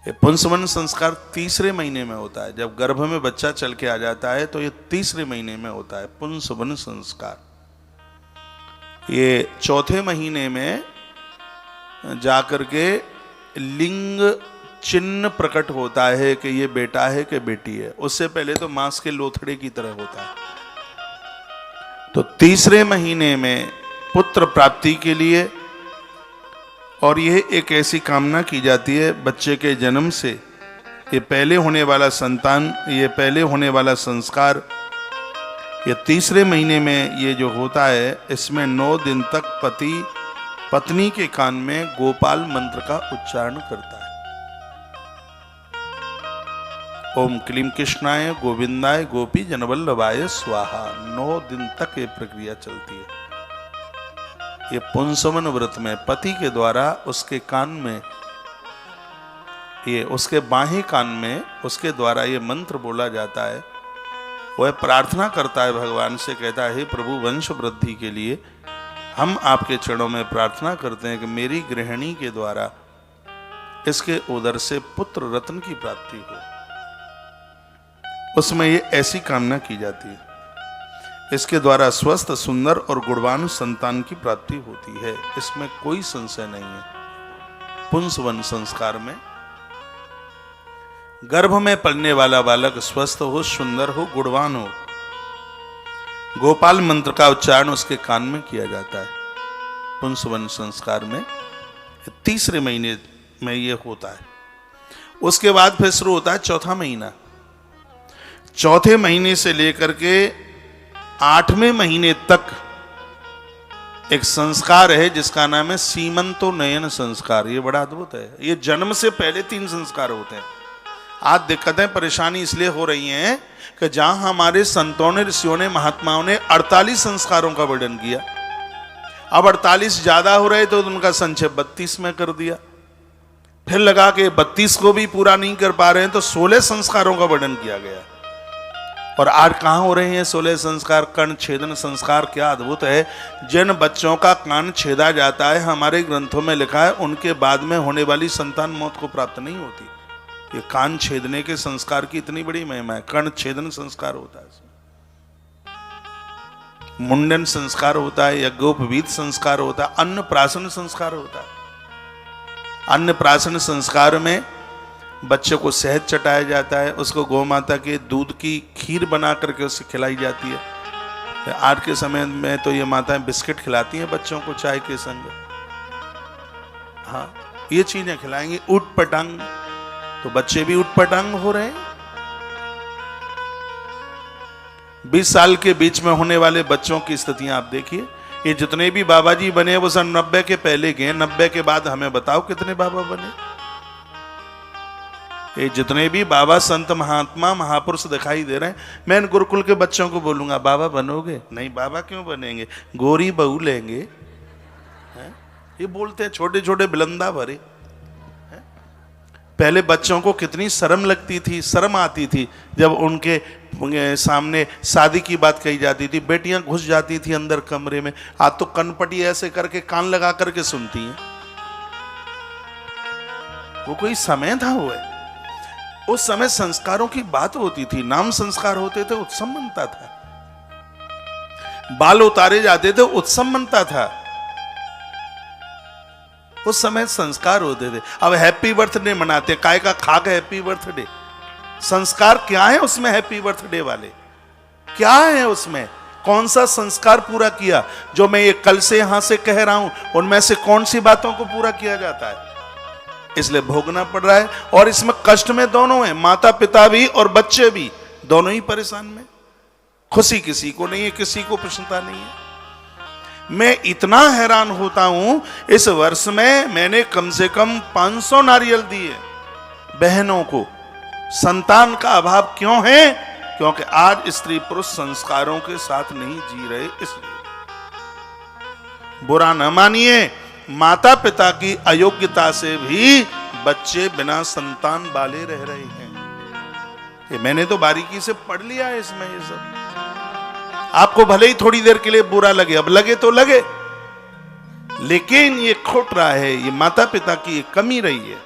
ये पुंसवन संस्कार तीसरे महीने में होता है। जब गर्भ में बच्चा चल के आ जाता है तो ये तीसरे महीने में होता है पुंसवन संस्कार। ये चौथे महीने में जाकर के लिंग चिन्ह प्रकट होता है कि ये बेटा है कि बेटी है। उससे पहले तो मांस के लोथड़े की तरह होता है। तो तीसरे महीने में पुत्र प्राप्ति के लिए, और यह एक ऐसी कामना की जाती है बच्चे के जन्म से, ये पहले होने वाला संतान, ये पहले होने वाला संस्कार, ये तीसरे महीने में ये जो होता है, इसमें 9 दिन तक पति पत्नी के कान में गोपाल मंत्र का उच्चारण करता है। ओम क्लीम कृष्णाय गोविंदाय गोपी जनवल्लभाय स्वाहा। 9 दिन तक ये प्रक्रिया चलती है। ये पुंसवन व्रत में पति के द्वारा उसके कान में, ये उसके बाहें कान में उसके द्वारा ये मंत्र बोला जाता है। वह प्रार्थना करता है भगवान से, कहता है हे प्रभु, वंश वृद्धि के लिए हम आपके चरणों में प्रार्थना करते हैं कि मेरी गृहिणी के द्वारा इसके उदर से पुत्र रत्न की प्राप्ति हो। उसमें ये ऐसी कामना की जाती है, इसके द्वारा स्वस्थ, सुंदर और गुणवान संतान की प्राप्ति होती है। इसमें कोई संशय नहीं है। पुंसवन संस्कार में गर्भ में पलने वाला बालक स्वस्थ हो, सुंदर हो, गुणवान हो। गोपाल मंत्र का उच्चारण उसके कान में किया जाता है। पुंसवन संस्कार में तीसरे महीने में यह होता है। उसके बाद फिर शुरू होता है चौथा महीना। चौथे महीने से लेकर के 8वें महीने तक एक संस्कार है जिसका नाम है सीमंतोन्नयन संस्कार। ये बड़ा अद्भुत है। ये जन्म से पहले 3 संस्कार होते हैं। आज दिक्कतें परेशानी इसलिए हो रही हैं कि जहां हमारे संतों ने, ऋषियों ने, महात्माओं ने 48 संस्कारों का वर्णन किया, अब 48 ज्यादा हो रहे तो उनका संक्षेप 32 में कर दिया। फिर लगा के 32 को भी पूरा नहीं कर पा रहे हैं तो 16 संस्कारों का वर्णन किया गया। और आज कहां हो रहे हैं 16 संस्कार? कर्ण छेदन संस्कार। क्या अद्भुत है। जिन बच्चों का कान छेदा जाता है, हमारे ग्रंथों में लिखा है, उनके बाद में होने वाली संतान मौत को प्राप्त नहीं होती। ये कान छेदने के संस्कार की इतनी बड़ी महिमा है। कर्ण छेदन संस्कार होता है, मुंडन संस्कार होता है, यज्ञोपवीत संस्कार होता है, अन्नप्राशन संस्कार होता है। अन्नप्राशन संस्कार में बच्चे को शहद चटाया जाता है, उसको गौ माता के दूध की खीर बना करके उससे खिलाई जाती है। आज के समय में तो ये माताएं बिस्किट खिलाती हैं बच्चों को चाय के संग। हाँ, ये चीजें खिलाएंगी। ऊट पटांग, तो बच्चे भी ऊट पटांग हो रहे हैं। 20 साल के बीच में होने वाले बच्चों की स्थितियां आप देखिए। ये जितने भी बाबा जी बने वो सन 90 के पहले गए। 90 के बाद हमें बताओ कितने बाबा बने। ये जितने भी बाबा, संत, महात्मा, महापुरुष दिखाई दे रहे हैं, मैं इन गुरुकुल के बच्चों को बोलूंगा बाबा बनोगे? नहीं, बाबा क्यों बनेंगे, गोरी बहू लेंगे। ये बोलते हैं, छोटे छोटे बिलंदा भरे। पहले बच्चों को कितनी शर्म लगती थी, शर्म आती थी जब उनके सामने शादी की बात कही जाती थी। बेटियां घुस जाती थी अंदर कमरे में। आज तो कनपटी ऐसे करके कान लगा करके सुनती हैं। वो कोई समय था वो है। उस समय संस्कारों की बात होती थी, नाम संस्कार होते थे, उत्सव मनता था। बाल उतारे जाते थे, उत्सव मनता था। उस समय संस्कार होते थे। अब हैप्पी बर्थडे मनाते हैं, काय का खाक हैप्पी बर्थडे। संस्कार क्या है उसमें? हैप्पी बर्थडे वाले क्या है उसमें? कौन सा संस्कार पूरा किया? जो मैं ये कल से यहां से कह रहा हूं, उनमें से कौन सी बातों को पूरा किया जाता है? इसलिए भोगना पड़ रहा है। और इसमें कष्ट में दोनों हैं, माता पिता भी और बच्चे भी, दोनों ही परेशान में। खुशी किसी को नहीं है, किसी को प्रसन्नता नहीं है। मैं इतना हैरान होता हूं, इस वर्ष में मैंने कम से कम 500 नारियल दिए बहनों को। संतान का अभाव क्यों है? क्योंकि आज स्त्री पुरुष संस्कारों के साथ नहीं जी रहे। इसलिए बुरा न मानिए, माता पिता की अयोग्यता से भी बच्चे बिना संतान वाले रह रहे हैं। ये मैंने तो बारीकी से पढ़ लिया है इसमें। ये सब आपको भले ही थोड़ी देर के लिए बुरा लगे, अब लगे तो लगे, लेकिन ये खोट रहा है। ये माता पिता की कमी रही है।